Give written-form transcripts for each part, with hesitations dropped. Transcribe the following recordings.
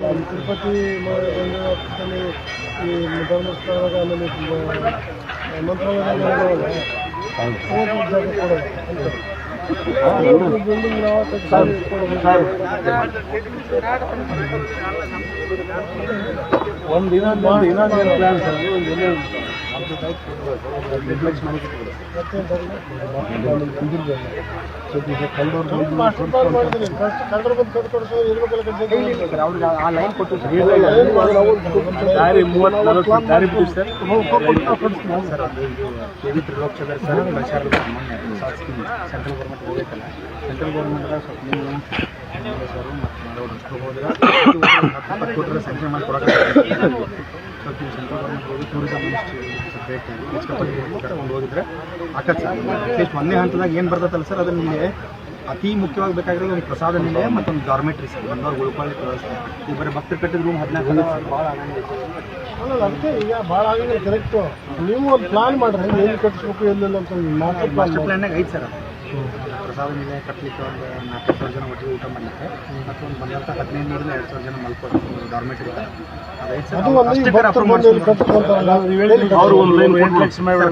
ತಿರುಪತಿ ಬಂದು ಈ ಧರ್ಮಸ್ಥಳದಾಗ ಆಮೇಲೆ ಮಂತ್ರಾಲಯದಾಗ ಜಾಗ ಕೊಡೋದು ಬಿಲ್ಡಿಂಗ್ ನಾವು ಒಂದು ಇನ್ನೊಂದು ಪ್ಲಾನ್ ಸರ್ ಆ ಲೈನ್ ಕೊಟ್ಟು ದಾರಿ 30-40 ದಾರಿ ಬಿಟ್ಟು ಸರ್ ಸರ್ ಅದು ಕೆವಿ ತ್ರಿಲೋಕ್ಷದ ಸರ್ ಪ್ರಚಾರ ಸೆಂಟ್ರಲ್ ಗೌರ್ಮೆಂಟ್ ಹೋಗಬೇಕಲ್ಲ ಸೆಂಟ್ರಲ್ ಗೌರ್ಮೆಂಟ್ ಸ್ವಲ್ಪ ನೀವು ಸರ್ ಮತ್ತು ಹೋದ್ರೆ ಕೊಟ್ಟರೆ ಸ್ಯಾಂಕ್ಷನ್ ಮಾಡಿ ಕೊಡೋಕೆ ಸ್ವಲ್ಪ ನೀವು ಸೆಂಟ್ರಲ್ ಗೌರ್ಮೆಂಟ್ ಹೋಗಿ ಟೂರಿಸಮ್ ಮಿನಿಸ್ಟ್ರಿ ಸಪ್ರೇಟ್ ಕರ್ಕೊಂಡು ಹೋಗಿದ್ರೆ ಆಕತ್ ಸರ್ ಅಟ್ಲೀಸ್ಟ್ ಒಂದೇ ಹಂತದಾಗ ಏನು ಬರ್ತೈತಲ್ಲ ಸರ್ ಅದನ್ನ ನಿಮಗೆ ಅತಿ ಮುಖ್ಯವಾಗಿ ಬೇಕಾಗಿರೋದು ಒಂದು ಪ್ರಸಾದ ನಿಲಯ ಮತ್ತು ಒಂದು ಡಾರ್ಮೆಟ್ರಿ ಸರ್ ಬಂದವ್ರು ಉಳ್ಕೊಳ್ಳಿ ವ್ಯವಸ್ಥೆ ಈಗ ಬರೀ ಭಕ್ತರು ಕಟ್ಟಿದ ರೂಮ್ 14 ಭಾಳ ಅಲ್ಲ ಅದಕ್ಕೆ ಈಗ ಭಾಳ ಆಗಿದೆ ಕರೆಕ್ಟು ನೀವು ಒಂದು ಪ್ಲಾನ್ ಮಾಡಿರಿ ಏನು ಕಟ್ಟಿಸ್ಬೇಕು ಎಲ್ಲೆಲ್ಲ ಅಂತ ಮಾಸ್ಟರ್ ಪ್ಲಾನ್ನಾಗ ಐತೆ ಸರ್ ಪ್ರಸಾದ ನಿಲಯ ಕಟ್ಟಲಿಕ್ಕೆ ಒಂದು 4,000 ಜನ ಒಟ್ಟಿಗೆ ಊಟ ಮಾಡಲಿಕ್ಕೆ ಮತ್ತು ಒಂದು ಬಂದಂಥ 1500ರಿಂದ 2,000 ಜನ ಮಲ್ಕೊಂಡು ಡಾರ್ಮೆಟ್ರಿ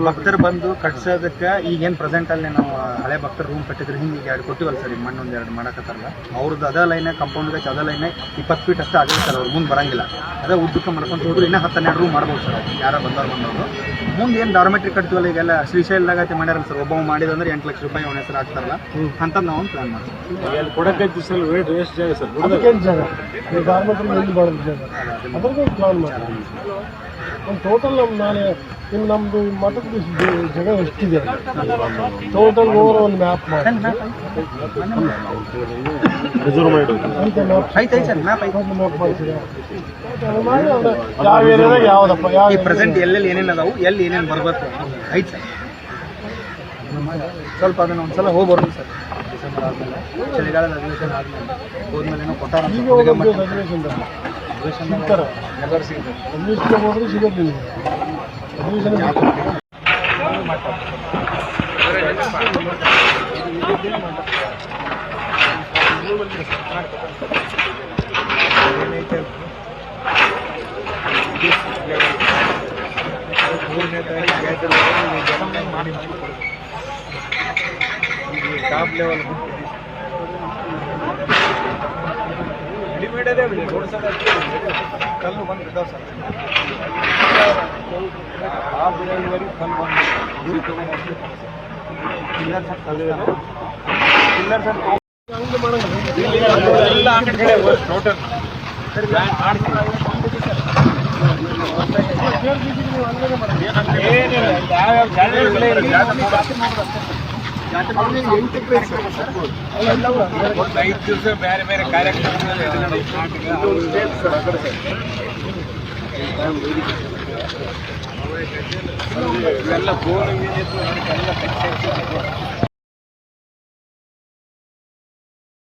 ಭಕ್ತರು ಬಂದು ಕಟ್ಸೋದಕ್ಕೆ ಈಗೇನು ಪ್ರೆಸೆಂಟಲ್ಲಿ ನಾವು ಹಳೆ ಭಕ್ತರು ರೂಮ್ ಕಟ್ಟಿದ್ರೆ ಹಿಂಗೆ 2 ಕೊಟ್ಟಿವಲ್ಲ ಸರ್ ಈಗ ಮಣ್ಣು 1-2 ಮಾಡಕತ್ತಾರಲ್ಲ ಅವ್ರದ್ದು ಅದೇ ಲೈನೇ ಕಂಪೌಂಡ್ಗೆ ಅದೇ ಲೈನೇ 20 ಫೀಟ್ ಅಷ್ಟೇ ಆಗಿದೆ ಸರ್ ಅವ್ರು ಮುಂದೆ ಬರಂಗಿಲ್ಲ ಅದೇ ಉದ್ದಕ್ಕೆ ಮಾಡ್ಕೊಂಡು ಹೋದ್ರೆ ಇನ್ನೂ 10-12 ರೂಮ್ ಮಾಡ್ಬೋದು ಸರ್ ಯಾರೋ ಬಂದವರು ಮುಂದೆ ಏನು ಡಾರ್ಮೆಟ್ರಿ ಕಟ್ತೀವಲ್ಲ ಈಗೆಲ್ಲ ಶ್ರೀಶೈಲದಾಗ ಮಾಡ್ಯಾರಲ್ಲ ಸರ್ ಒಬ್ಬ ಮಾಡಿದಂದ್ರೆ 8 ಲಕ್ಷ ರೂಪಾಯಿ ಅವನ ಹೆಸರು ಹಾಕ್ತಾರಲ್ಲ ಅಂತ ನಾವು ಒಂದು ಪ್ಲಾನ್ ಮಾಡ್ತೀವಿ ಕೊಡಕ್ಕೆ ಸರ್ ವೇಟ್ ವೇಸ್ಟ್ ಜಾಗ ಸರ್ ಅದಕ್ಕೇನು ಜಾಗ ಈ ಡಾರ್ಮೆಟ್ರಿ ಎಲ್ಲಿ ಮಾಡೋದು ಜಾಗ ಅದ್ರದ್ದು ಪ್ಲಾನ್ ಮಾಡಿ ಒಂದು ಟೋಟಲ್ ನಾನು ಇನ್ನು ನಮ್ಮದು ಮಠದ ಜಾಗ ಎಷ್ಟಿದೆ ಟೋಟಲ್ ಓವರ್ ಒಂದು ಮ್ಯಾಪ್ ಮಾಡಿ ಮ್ಯಾಪ್ ಮಾಡಿಸಿದೆ ಯಾವ ಏರಿಯಾದಾಗ ಯಾವುದಪ್ಪ ಯಾವ ಪ್ರೆಸೆಂಟ್ ಎಲ್ಲೆಲ್ಲಿ ಏನೇನು ಅದಾವು ಎಲ್ಲಿ ಏನೇನು ಬರ್ಬೇಕು ಐತೆ ಸರ್ ಸ್ವಲ್ಪ ಅದನ್ನು ಒಂದು ಸಲ ಹೋಗಿ ಬರೋದು ಸರ್ ಡಿಸೆಂಬರ್ ಆದಮೇಲೆ ಚಳಿಗಾಲದ ಅಧಿವೇಶನ ಆದಮೇಲೆ ಹೋದ್ಮೇಲೆ ಏನೋ ಕೊಟ್ಟಾರ ಸಿಗ್ತಾರೆ ಎಲ್ಲರೂ ಸಿಗ್ತಾರೆ ಅಡ್ಮಿಷನ್ ಹೋದ್ರೆ ಸಿಗೋದು ನಿಮಗೆ ಅಡ್ಮಿಷನ್ ಟಾಪ್ ಲೆವೆಲ್ ರೆಡಿಮೇಡ್ ಅದೇ ರೋಡ್ ಸೈಡ್ ಕಲ್ಲು ಬಂದು ಬಿದ್ದಾವೆ ಸರ್ ಟಾಪ್ ಲೆವೆಲ್ವರೆಗೆ ಕಲ್ಲು ಬಂದು ಪಿಲ್ಲರ್ ಸರ್ ಪಿಲ್ಲರ್ ಸರ್ ಎಲ್ಲ ಆ ಕಡೆ ಟೋಟಲ್ ಏನಿಲ್ಲ ಯಾವ್ಯಾವ ಒಂದು 5 ದಿವಸ ಬೇರೆ ಬೇರೆ ಕಾರ್ಯಕ್ರಮಗಳು ಇವೆಲ್ಲ ಬೋರ್ ಎಲ್ಲ